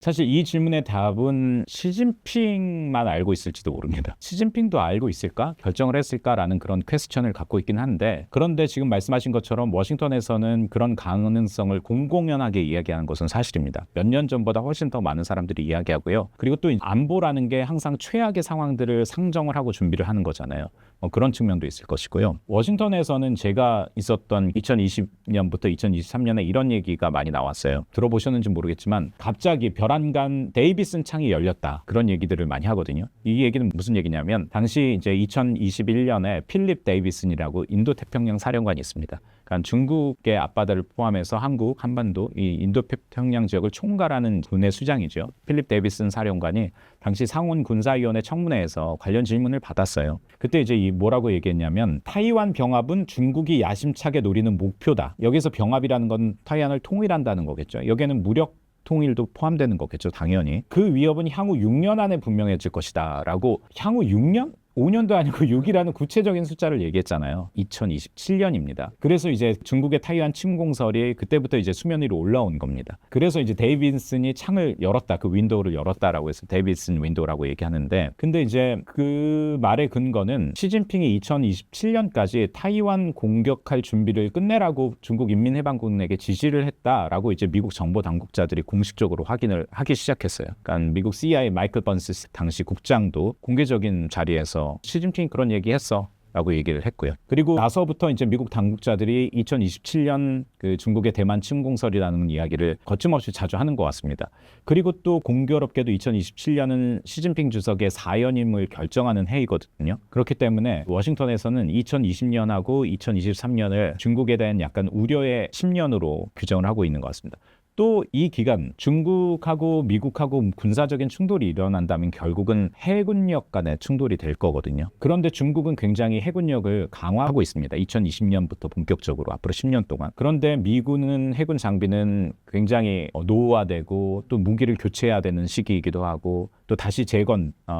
사실 이 질문의 답은 시진핑만 알고 있을지도 모릅니다. 시진핑도 알고 있을까? 결정을 했을까라는 그런 퀘스천을 갖고 있긴 한데, 그런데 지금 말씀하신 것처럼 워싱턴에서는 그런 가능성을 공공연하게 이야기하는 것은 사실입니다. 몇 년 전보다 훨씬 더 많은 사람들이 이야기하고요. 그리고 또 안보라는 게 항상 최악의 상황들을 상정을 하고 준비를 하는 거잖아요. 그런 측면도 있을 것이고요. 워싱턴에서는 제가 있었던 2020년부터 2023년에 이런 얘기가 많이 나왔어요. 들어보셨는지 모르겠지만 갑자기 별안간 데이비슨 창이 열렸다. 그런 얘기들을 많이 하거든요. 이 얘기는 무슨 얘기냐면 당시 이제 2021년에 필립 데이비슨이라고 인도태평양 사령관이 있습니다. 그러니까 중국의 앞바다를 포함해서 한국, 한반도, 이 인도태평양 지역을 총괄하는 군의 수장이죠. 필립 데이비슨 사령관이 당시 상원 군사위원회 청문회에서 관련 질문을 받았어요. 그때 이제 이 뭐라고 얘기했냐면 타이완 병합은 중국이 야심차게 노리는 목표다. 여기서 병합이라는 건 타이완을 통일한다는 거겠죠. 여기에는 무력 통일도 포함되는 거겠죠. 당연히. 그 위협은 향후 6년 안에 분명해질 것이다 라고. 향후 6년? 5년도 아니고 6이라는 구체적인 숫자를 얘기했잖아요. 2027년입니다. 그래서 이제 중국의 타이완 침공설이 그때부터 이제 수면 위로 올라온 겁니다. 그래서 이제 데이비슨이 창을 열었다, 그 윈도우를 열었다라고 해서 데이비슨 윈도우라고 얘기하는데, 근데 이제 그 말의 근거는 시진핑이 2027년까지 타이완 공격할 준비를 끝내라고 중국 인민해방군에게 지시를 했다라고 이제 미국 정보 당국자들이 공식적으로 확인을 하기 시작했어요. 그러니까 미국 CIA 마이클 번스 당시 국장도 공개적인 자리에서 시진핑이 그런 얘기했어 라고 얘기를 했고요. 그리고 나서부터 이제 미국 당국자들이 2027년 그 중국의 대만 침공설이라는 이야기를 거침없이 자주 하는 것 같습니다. 그리고 또 공교롭게도 2027년은 시진핑 주석의 사연임을 결정하는 해이거든요. 그렇기 때문에 워싱턴에서는 2020년하고 2023년을 중국에 대한 약간 우려의 10년으로 규정을 하고 있는 것 같습니다. 또 이 기간 중국하고 미국하고 군사적인 충돌이 일어난다면 결국은 해군력 간의 충돌이 될 거거든요. 그런데 중국은 굉장히 해군력을 강화하고 있습니다. 2020년부터 본격적으로 앞으로 10년 동안. 그런데 미군은 해군 장비는 굉장히 노후화되고 또 무기를 교체해야 되는 시기이기도 하고 또 다시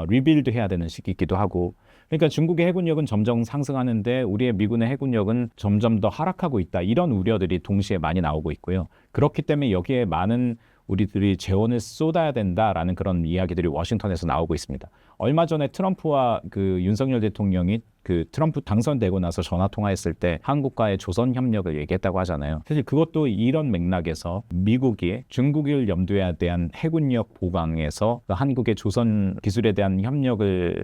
리빌드 해야 되는 시기이기도 하고, 그러니까 중국의 해군력은 점점 상승하는데 우리의 미군의 해군력은 점점 더 하락하고 있다. 이런 우려들이 동시에 많이 나오고 있고요. 그렇기 때문에 여기에 많은 우리들이 재원을 쏟아야 된다라는 그런 이야기들이 워싱턴에서 나오고 있습니다. 얼마 전에 트럼프와 그 윤석열 대통령이 그 트럼프 당선되고 나서 전화 통화했을 때 한국과의 조선 협력을 얘기했다고 하잖아요. 사실 그것도 이런 맥락에서 미국이 중국을 염두에 대한 해군력 보강에서 한국의 조선 기술에 대한 협력을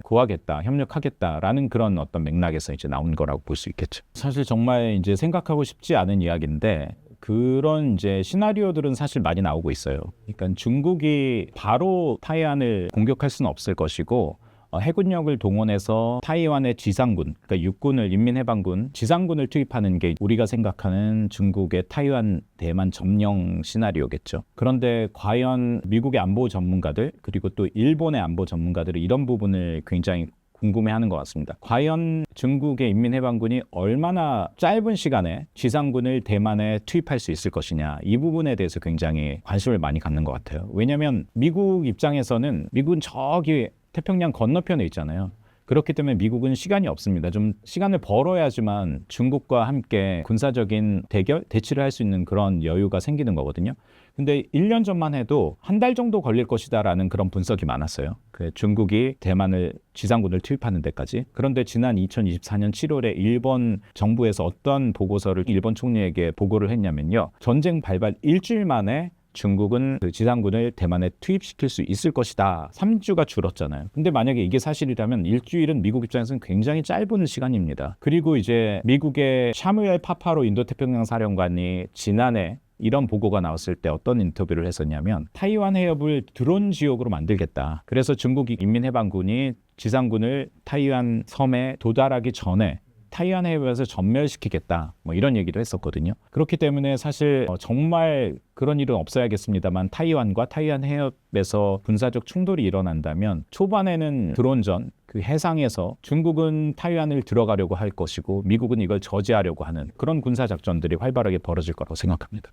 협력하겠다라는 그런 어떤 맥락에서 이제 나온 거라고 볼 수 있겠죠. 사실 정말 이제 생각하고 싶지 않은 이야기인데 그런 이제 시나리오들은 사실 많이 나오고 있어요. 그러니까 중국이 바로 타이완을 공격할 수는 없을 것이고 해군력을 동원해서 타이완의 지상군, 그러니까 육군을 인민해방군, 지상군을 투입하는 게 우리가 생각하는 중국의 타이완 대만 점령 시나리오겠죠. 그런데 과연 미국의 안보 전문가들 그리고 또 일본의 안보 전문가들이 이런 부분을 굉장히 궁금해하는 것 같습니다. 과연 중국의 인민해방군이 얼마나 짧은 시간에 지상군을 대만에 투입할 수 있을 것이냐, 이 부분에 대해서 굉장히 관심을 많이 갖는 것 같아요. 왜냐하면 미국 입장에서는 미국은 저기 태평양 건너편에 있잖아요. 그렇기 때문에 미국은 시간이 없습니다. 좀 시간을 벌어야지만 중국과 함께 군사적인 대치를 할 수 있는 그런 여유가 생기는 거거든요. 근데 1년 전만 해도 한 달 정도 걸릴 것이다라는 그런 분석이 많았어요. 중국이 대만을 지상군을 투입하는 데까지. 그런데 지난 2024년 7월에 일본 정부에서 어떤 보고서를 일본 총리에게 보고를 했냐면요. 전쟁 발발 일주일 만에 중국은 그 지상군을 대만에 투입시킬 수 있을 것이다. 3주가 줄었잖아요. 근데 만약에 이게 사실이라면 일주일은 미국 입장에서는 굉장히 짧은 시간입니다. 그리고 이제 미국의 샤무엘 파파로 인도태평양 사령관이 지난해 이런 보고가 나왔을 때 어떤 인터뷰를 했었냐면 타이완 해협을 드론 지역으로 만들겠다. 그래서 중국 인민해방군이 지상군을 타이완 섬에 도달하기 전에 타이완 해협에서 전멸시키겠다, 뭐 이런 얘기도 했었거든요. 그렇기 때문에 사실 정말 그런 일은 없어야겠습니다만 타이완과 타이완 해협에서 군사적 충돌이 일어난다면 초반에는 드론전, 그 해상에서 중국은 타이완을 들어가려고 할 것이고 미국은 이걸 저지하려고 하는 그런 군사작전들이 활발하게 벌어질 거라고 생각합니다.